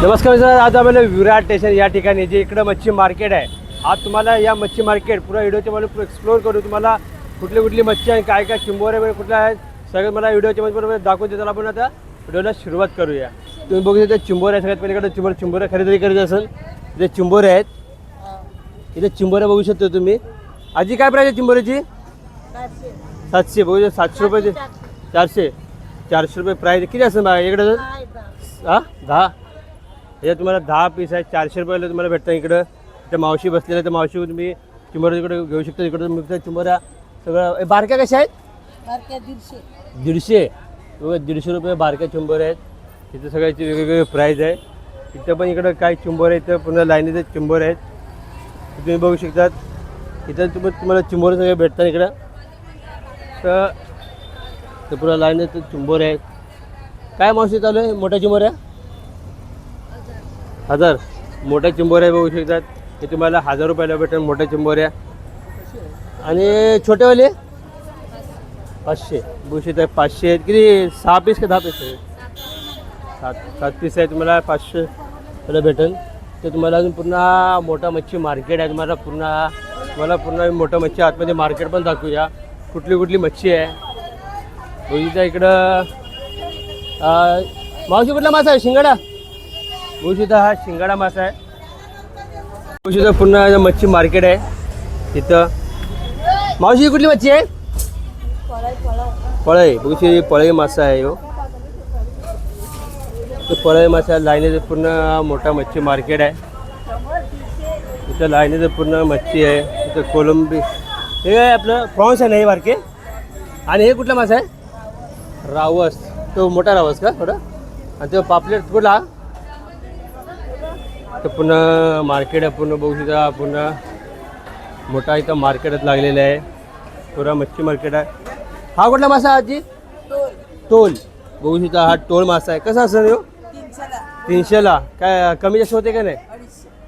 नमस्कार मित्रांनो, आज आम्हाला विराट स्टेशन या ठिकाणी जे इकडं मच्छी मार्केट आहे. आज तुम्हाला या मच्छी मार्केट पुरा व्हिडिओच्या मध्ये पुरा एक्सप्लोर करू. तुम्हाला कुठली मच्छी आहे, काय काय चिंबोरे वगैरे कुठल्या आहेत सगळं मला व्हिडिओच्या मध्ये दाखवून देताना आपण आता व्हिडिओला सुरुवात करूया. तुम्ही बघू शकता चिंबोरे सगळ्यात पलीकडे चिंबोरे खरेदी करायचे असेल इथे चिंबोरे आहेत. इथे चिंबोरे बघू शकता तुम्ही. आजी काय प्राईस आहे चिंबोऱ्याची? 700. बघू शकता 700 रुपये. 400 रुपये प्राईस. किती असेल बघा इकडे? 10. हे तुम्हाला 10 पीस आहे. 400 रुपयाला तुम्हाला भेटतं. इकडं त्या मावशी बसलेल्या त्या मावशी तुम्ही चिंबोऱ्या इकडे घेऊ शकता. इकडं मिळतं चिंबोऱ्या सगळं. बारक्या कशा आहेत? 150. 150 रुपये बारक्या चिंबोऱ्या आहेत. इथं सगळ्याची वेगवेगळे प्राईज आहे. इथं पण इकडं काय चिंबोऱ्या इथं पुन्हा लाईनीचे चिंबोऱ्या आहेत. तुम्ही बघू शकतात. इथं तुम्हाला चिंबोरे सगळे भेटतात इकडं. तर पुन्हा लाईनीचे चिंबोरे आहेत. काय मावशी चालू आहे? मोठ्या चिंबोऱ्या 1000. मोठ्या चिंबोऱ्या बघू शकतात. हे तुम्हाला 1000 रुपयाला भेटेल मोठ्या चिंबोऱ्या. आणि छोटेवाले 500. बघू शकता 500 आहेत. किती 6 पीस का 10 पीस आहे? 7 पीस आहे. तुम्हाला 500 रुपयाला भेटेल. ते तुम्हाला अजून पुन्हा मोठा मच्छी मार्केट आहे. तुम्हाला पुन्हा मोठं मच्छी आतमध्ये मार्केट पण दाखवूया. कुठली मच्छी आहे बघू शकता. इकडं मावशी कुठला मासा आहे? शिंगाडा. बघू शकता हा शिंगाडा मासा आहे. बघू शकता पुन्हा मच्छी मार्केट आहे तिथं. मावशी कुठली मच्छी आहे? पळई. बघू शकता पळई मासा आहे. हो तो पळई मासा लाईनीचं पूर्ण मोठा मच्छी मार्केट आहे. इथं लाईनीचं पूर्ण मच्छी आहे. इथं कोलंबी हे आहे आपलं प्रॉन्स आहे ना हे बारके. आणि हे कुठला मासा आहे? रावस. तो मोठा रावस का थोडा. आणि तो पापलेट कुठला? तर पुन्हा मार्केट आहे. पूर्ण बघू शकता पुन्हा मोठा इथं मार्केटात लागलेलं आहे. पुरा मच्छी मार्केट आहे. हा कुठला मासा आजी? टोल. बघू शकता हा टोल मासा आहे. कसा असेल हो? 300ला. काय कमी जास्त होते का नाही?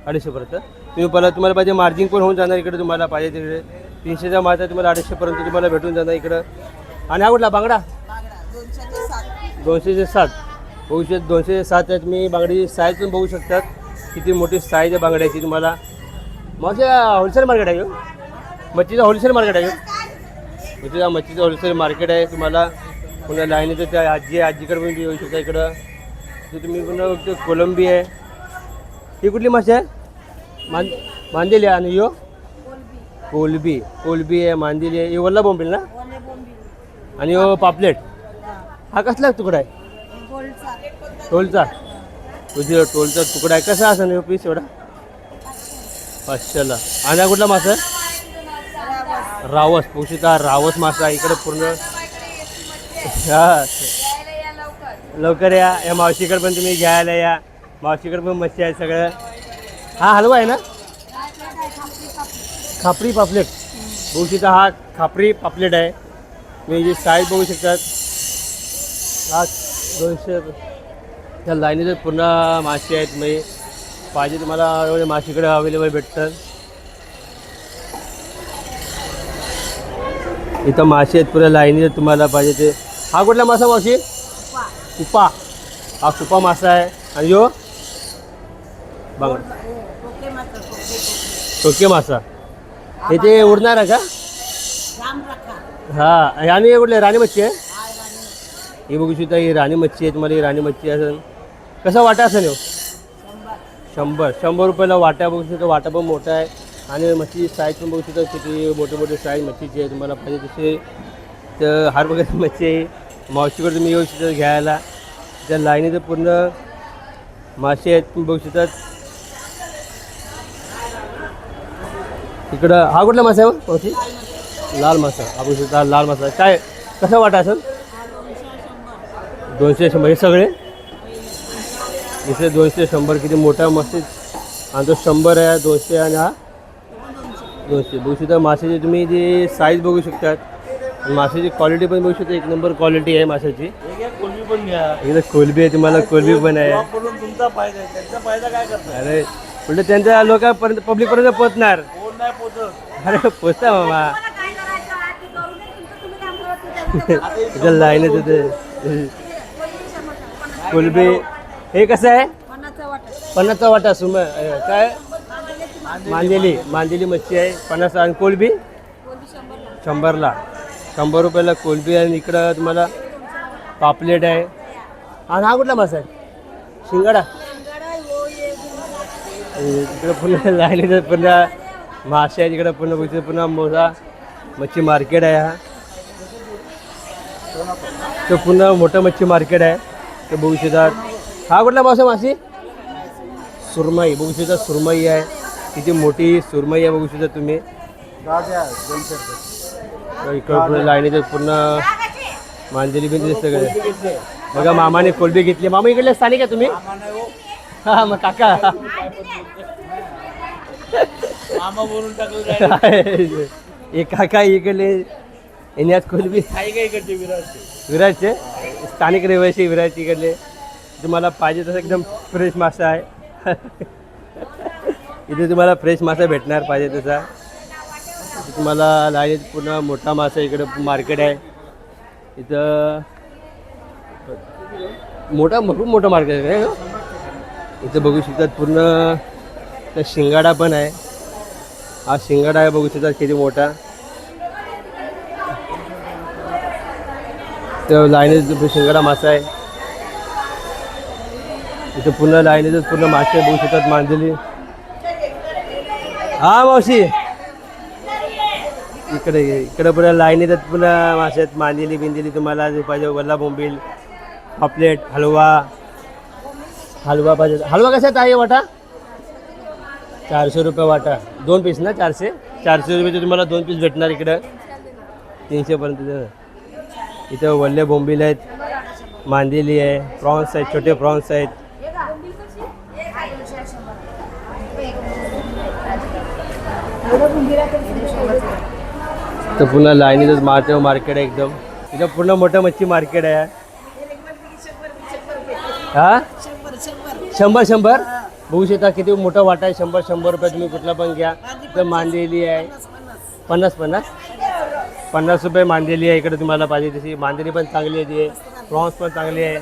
250 पर्यंत. तुम्ही तुम्हाला पाहिजे मार्जिन पण होऊन जाणार. इकडे तुम्हाला पाहिजे तिकडे 300चा मासा तुम्हाला 250 पर्यंत तुम्हाला भेटून जाणार इकडं. आणि हा कुठला? बांगडा 207. बघू शकता 207 आहे. तुम्ही बांगडीची साईज पण बघू शकतात. किती मोठी साईज आहे बांगड्याची. तुम्हाला मावशी होलसेल मार्केट आहे. मच्छीचं होलसेल मार्केट आहे. मच्छीचं होलसेल मार्केट आहे. तुम्हाला पुन्हा लाईनीचं त्या आजीकडे पण येऊ शकता इकडं. ते तुम्ही पुन्हा बघतो कोलंबी आहे. ही कुठली मासे आहे? मांदेली. आणि यो कोलबी आहे. मांदेली आहे. हे वल्ला बोंबील ना. आणि यो पापलेट. हा कसला तुकडा आहे? टोलचा. तुझी टोलचा तुकडा आहे. कसा असा नाही पीस एवढा? 500ला. आणि हा कुठला मासा आहे? रावस. पोषिता रावस मासा इकडे पूर्ण. हा लवकर या मावशीकडे पण तुम्ही घ्यायला या. मावशीकडे पण मच्छी आहे सगळं. हा हलवा आहे ना? खापरी पापलेट. बघू शकता हा खापरी पापलेट आहे. मी जी साईज बघू शकतात. हा 200. त्या लाईनीचे पूर्ण मासे आहेत. मी पाहिजे तुम्हाला एवढे माशीकडे अवेलेबल भेटतात. इथं मासे आहेत पुऱ्या लाईनीचे तुम्हाला पाहिजे ते. हा कुठला मासा मावशी? कुपा. हा कुपा मासा आहे. आणि यो टोके मासा. हे ते उडणार आहे का? हा. आणि हे कुठले? राणी मच्छी आहे. ही बघू शकता ही राणी मच्छी आहे. तुम्हाला ही राणी मच्छी असेल. कसा वाटा असेल? 100 रुपयाला वाटा. बघू शकता वाटा पण मोठा आहे. आणि मच्छी साईज पण बघू शकता किती मोठे साईज मच्छीची आहे. तुम्हाला पाहिजे तसे तर हार वगैरे मच्छी आहे. मावशीकडे तुम्ही येऊ शकता घ्यायला. त्या लाईनीचं पूर्ण मासे आहेत. तुम्ही बघू शकतात. इकडं हा कुठला मासा आहे मावशी? लाल मासा. हा बघू शकता लाल मासा. काय कसा वाटा असेल? 200 हे सगळे इथे 200 किती मोठा मस्त. आणि तो 100 आहे. 200 आणि हा 200. बघू शकता माशाची तुम्ही जी साईज बघू शकतात. माशाची क्वालिटी पण बघू शकता. 1 नंबर क्वालिटी आहे माशाची. कोलबी पण घ्या. इकडे कोलबी आहे. तुम्हाला कोलबी पण आहे. तुमचा फायदा आहे. त्यांचा फायदा काय करतात? अरे म्हणजे त्यांच्या लोकांपर्यंत पब्लिकपर्यंत पोहोचणार. अरे पोचता मामा. इथं लाईन आहे तिथे. कोलबी हे कसं आहे? 50चा वाटा काय मांदेली मच्छी आहे 50 आणि कोलबी 100ला 100 रुपयाला कोलबी आहे. आणि इकडं तुम्हाला पापलेट आहे. आणि हा कुठला मासा आहे शिंगाडा. इकडं पुन्हा लाईनीचं पुन्हा मासे आहेत. इकडं पुन्हा मोठा मच्छी मार्केट आहे. हा तो पुन्हा मोठं मच्छी मार्केट आहे ते बघू शकतात. हा कुठला मासा मासी सुरमई बघू शकता. सुरमई आहे किती मोठी सुरमई आहे बघू शकता तुम्ही. इकडं पुन्हा लाईनीचं पूर्ण मांदेली बिंदली सगळं बघा. मामाने कोलबी घेतली. मामा इकडले स्थानिक आहे तुम्ही. हा मग काका मामा बोलून टाकलं. एक काका इकडले येण्यात कोलबी विराटचे स्थानिक रहिवासी विराट इकडले. तुम्हाला पाहिजे तसं एकदम फ्रेश मासा आहे. इथे तुम्हाला फ्रेश मासा भेटणार पाहिजे तसा. तुम्हाला लाईनीत पूर्ण मोठा मासा इकडं मार्केट आहे. इथं खूप मोठं मार्केट आहे. इथं बघू शकतात पूर्ण तर शिंगाडा पण आहे. हा शिंगाडा आहे बघू शकतात किती मोठा. तर लाईनीत शिंगाडा मासा आहे. इथं पूर्ण लाईनीतच पूर्ण मासे बघू शकतात मांदेली. हा मावशी इकडे पुन्हा लाईनीतच पुन्हा मासे आहेत. मांदेली बिंदेली तुम्हाला जे पाहिजे वल्ला बोंबील पापलेट हलवा पाहिजे. हलवा कसा आहे वाटा 400 रुपये वाटा. 2 पीस ना 400 रुपये तुम्हाला 2 पीस भेटणार. इकडं 300पर्यंत. इथं वल्ले बोंबील आहेत. मांदेली आहे. प्रॉन्स आहेत छोटे प्रॉन्स आहेत. तर पुन्हा लाईनीतच मार्केट आहे एकदम. इथं पूर्ण मोठं मच्छी मार्केट आहे. हा 100 बघू शकता किती मोठा वाटा आहे. 100 रुपये तुम्ही कुठला पण घ्या. तर मांदेली आहे 50 रुपये मांदेली आहे. इकडे तुम्हाला पाहिजे तशी मांदेली पण चांगली आहे. प्रॉन्स पण चांगली आहे.